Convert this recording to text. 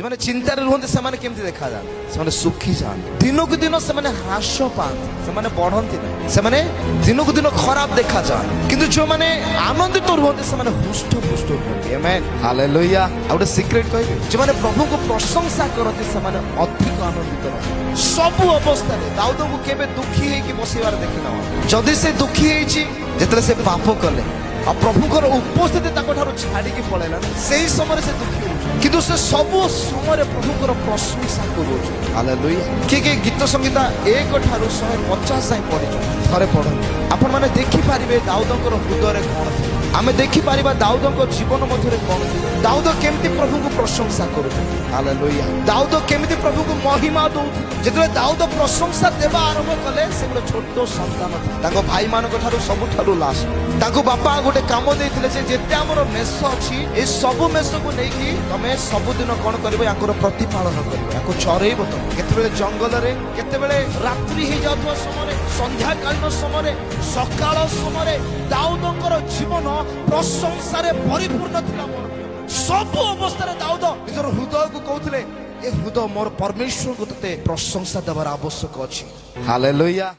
जो चिंतार रुहते से केमती देखा जाते सुखी जाते दिनक दिन से ह्रास पाते बढ़ती से दिन को दिन खराब देखा जाए किंतु जो मैंने आनंदित रुहते से हुष्ट पुष्ट रुहते आमेन हालेलुया। गोटे सिक्रेट कह जो मैंने प्रभु को प्रशंसा करते से अधिक आनंदित रहते सब अवस्था दाऊद को केबे दुखी है बसैबार देखी न जदि से दुखी है से पाप कले आ प्रभुकर उपस्थिति छाड़ी पलैला से ही समय से दुखी हो किंतु से सब समय प्रभुकर प्रशंसा करूँ हालेलुया। किए गीत संगीता 1 ठारू 150 जाए पढ़ी थे पढ़ते आपण मैंने देखिपारे दाऊदर हृदय कौन थे आम देखिपार दाऊद जीवन मध्य कौन थे दाऊद केमती प्रभु को प्रशंसा करुचे हालेलुया। दाऊद केमती प्रभु को महिमा दौथे जिते दाऊद प्रशंसा देवा आरंभ कले से गोटे छोट सन्तान थे भाई मान सबुठारु लास्ट बापा गोटे कम देते आमर मेष अच्छी ये सब मेष को लेकिन तमें सबुदिन कौन कर प्रतिपालन कर चरईब तुम केते जंगल केते रात्रि हो जाता समय संध्या कालीन समय सकाल समय दाऊदर जीवन प्रशंसा परिपूर्ण था सब अवस्था दाऊद निजर हृदय को कहते ये हृदय मोर परमेश्वर को तते प्रशंसा देवार आवश्यक अच्छी हालेलुया।